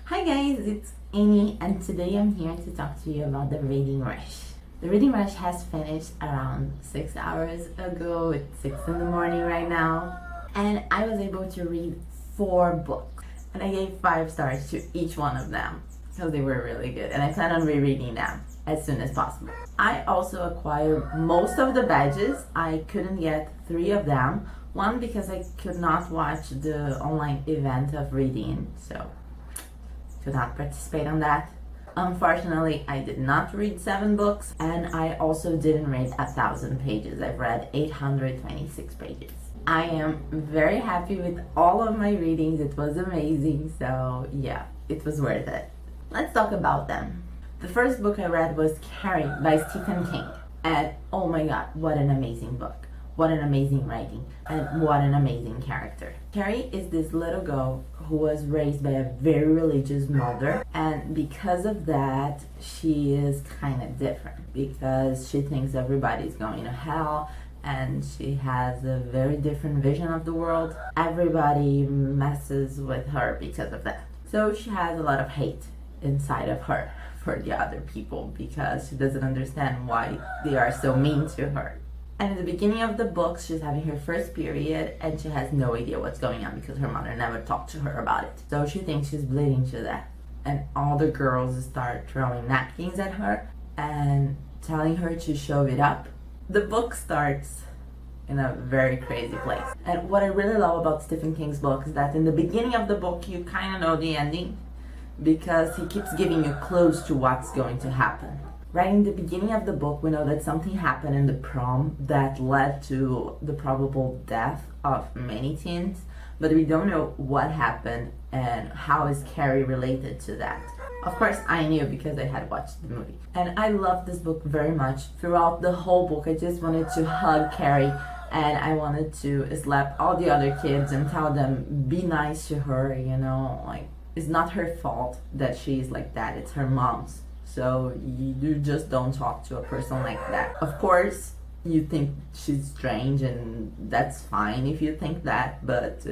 Hi guys, it's Amy and today I'm here to talk to you about the Reading Rush. The Reading Rush has finished around 6 hours ago. It's 6 in the morning right now. And I was able to read 4 books. And I gave 5 stars to each one of them because they were really good. And I plan on rereading them as soon as possible. I also acquired most of the badges. I couldn't get 3 of them. One because I could not watch the online event of reading, so could not participate on that. Unfortunately, I did not read 7 books, and I also didn't read 1,000 pages. I've read 826 pages. I am very happy with all of my readings. It was amazing, so yeah, it was worth it. Let's talk about them. The first book I read was Carrie by Stephen King, and oh my god, what an amazing book. What an amazing writing, and what an amazing character. Carrie is this little girl who was raised by a very religious mother, and because of that, she is kind of different because she thinks everybody's going to hell, and she has a very different vision of the world. Everybody messes with her because of that. So she has a lot of hate inside of her for the other people because she doesn't understand why they are so mean to her. And in the beginning of the book, she's having her first period and she has no idea what's going on because her mother never talked to her about it. So she thinks she's bleeding to death. And all the girls start throwing napkins at her and telling her to shove it up. The book starts in a very crazy place. And what I really love about Stephen King's book is that in the beginning of the book, you kind of know the ending because he keeps giving you clues to what's going to happen. Right in the beginning of the book, we know that something happened in the prom that led to the probable death of many teens, but we don't know what happened and how is Carrie related to that. Of course, I knew because I had watched the movie. And I loved this book very much. Throughout the whole book, I just wanted to hug Carrie and I wanted to slap all the other kids and tell them, be nice to her, like, it's not her fault that she's like that, it's her mom's. So you just don't talk to a person like that. Of course, you think she's strange and that's fine if you think that, but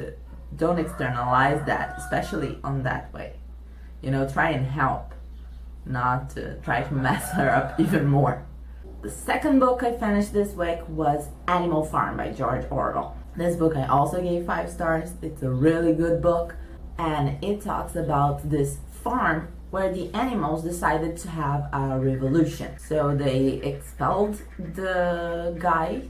don't externalize that, especially on that way. Try and help, not try to mess her up even more. The second book I finished this week was Animal Farm by George Orwell. This book I also gave 5 stars. It's a really good book and it talks about this farm where the animals decided to have a revolution. So they expelled the guy,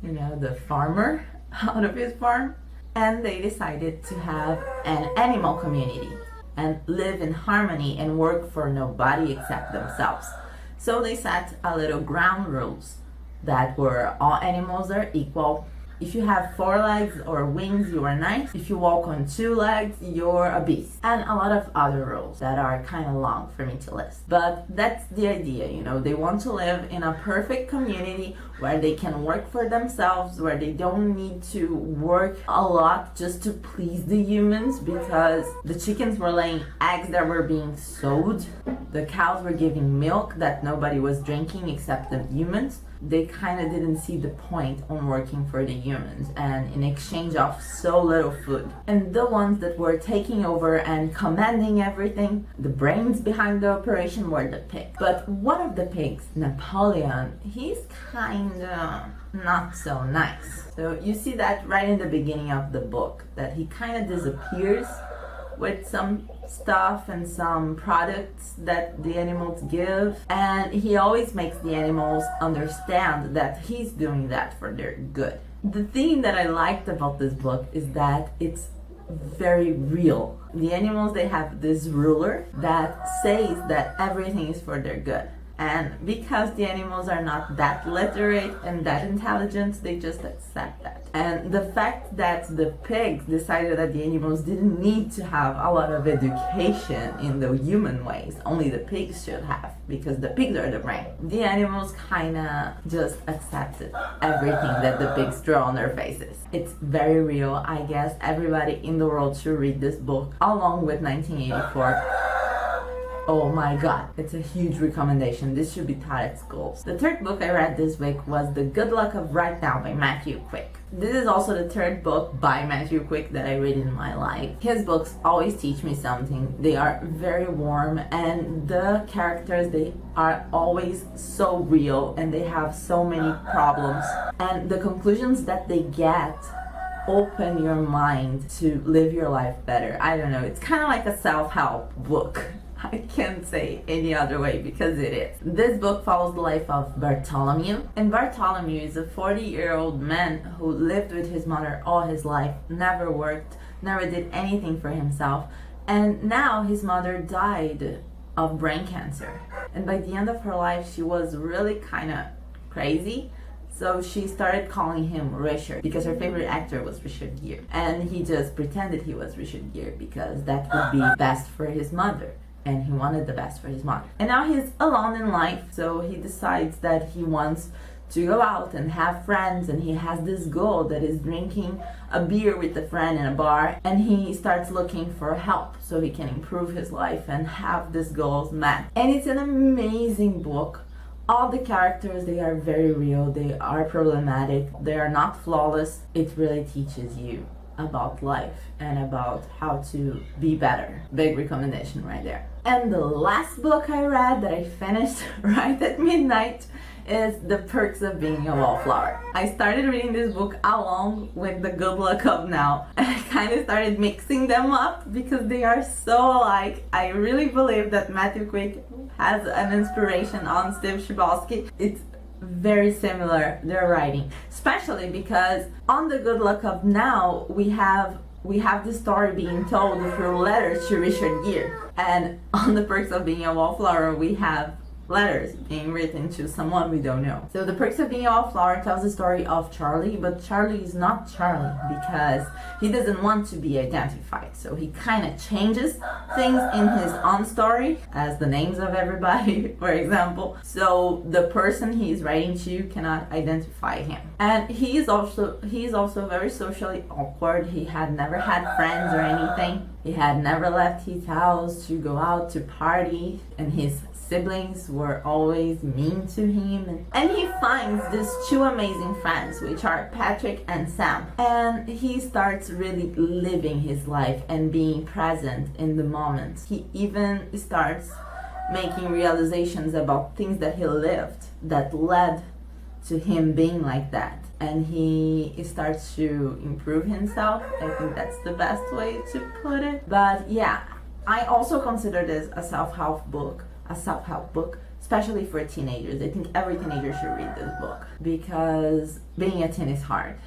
the farmer, out of his farm, and they decided to have an animal community and live in harmony and work for nobody except themselves. So they set a little ground rules that were all animals are equal. If you have 4 legs or wings, you are nice. If you walk on 2 legs, you're a beast. And a lot of other rules that are kind of long for me to list. But that's the idea, they want to live in a perfect community where they can work for themselves, where they don't need to work a lot just to please the humans because the chickens were laying eggs that were being sold. The cows were giving milk that nobody was drinking except the humans. They kind of didn't see the point on working for the humans and in exchange of so little food. And the ones that were taking over and commanding everything, the brains behind the operation were the pigs. But one of the pigs, Napoleon, he's kind of not so nice. So you see that right in the beginning of the book, that he kind of disappears with some stuff and some products that the animals give, and he always makes the animals understand that he's doing that for their good. The thing that I liked about this book is that it's very real. The animals, they have this ruler that says that everything is for their good. And because the animals are not that literate and that intelligent, they just accept that. And the fact that the pigs decided that the animals didn't need to have a lot of education in the human ways, only the pigs should have, because the pigs are the brain. The animals kinda just accepted everything that the pigs throw on their faces. It's very real. I guess everybody in the world should read this book along with 1984. Oh my god, it's a huge recommendation. This should be taught at schools. The third book I read this week was The Good Luck of Right Now by Matthew Quick. This is also the third book by Matthew Quick that I read in my life. His books always teach me something. They are very warm, and the characters, they are always so real, and they have so many problems. And the conclusions that they get open your mind to live your life better. I don't know, it's kind of like a self-help book. I can't say any other way because it is. This book follows the life of Bartholomew, and Bartholomew is a 40-year-old man who lived with his mother all his life, never worked, never did anything for himself, and now his mother died of brain cancer. And by the end of her life, she was really kind of crazy. So she started calling him Richard because her favorite actor was Richard Gere. And he just pretended he was Richard Gere because that would be best for his mother. And he wanted the best for his mother. And now he's alone in life, so he decides that he wants to go out and have friends, and he has this goal that is drinking a beer with a friend in a bar, and he starts looking for help so he can improve his life and have these goals met. And it's an amazing book. All the characters, they are very real, they are problematic, they are not flawless. It really teaches you about life and about how to be better. Big recommendation right there. And the last book I read that I finished right at midnight is The Perks of Being a Wallflower. I started reading this book along with The Good Luck of Now, and I kind of started mixing them up because they are so alike. I really believe that Matthew Quick has an inspiration on Steve Chbosky. It's very similar, their writing, especially because on The Good Luck of Now we have the story being told through letters to Richard Gere, and on The Perks of Being a Wallflower we have letters being written to someone we don't know. So The Perks of Being a Wallflower tells the story of Charlie, but Charlie is not Charlie because he doesn't want to be identified. So he kind of changes things in his own story, as the names of everybody, for example. So the person he's writing to cannot identify him. And he is also very socially awkward. He had never had friends or anything. He had never left his house to go out to party, and his siblings were always mean to him. And he finds these two amazing friends, which are Patrick and Sam. And he starts really living his life and being present in the moment. He even starts making realizations about things that he lived that led to him being like that. And he starts to improve himself. I think that's the best way to put it. But yeah, I also consider this a self-help book, especially for teenagers. I think every teenager should read this book because being a teen is hard,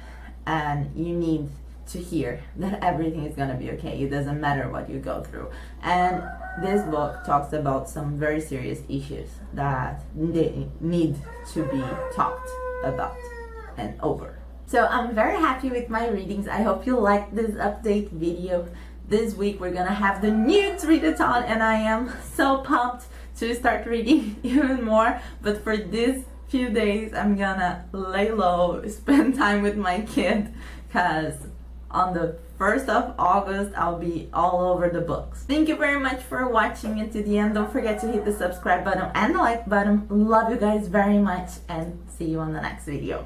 and you need to hear that everything is gonna be okay. It doesn't matter what you go through. And this book talks about some very serious issues that they need to be talked about and over. So I'm very happy with my readings. I hope you liked this update video. This week we're gonna have the Nerdworming Readathon, and I am so pumped to start reading even more. But for these few days I'm gonna lay low, spend time with my kid, because on the 1st of August I'll be all over the books. Thank you very much for watching it to the end. Don't forget to hit the subscribe button and the like button. Love you guys very much, and see you on the next video.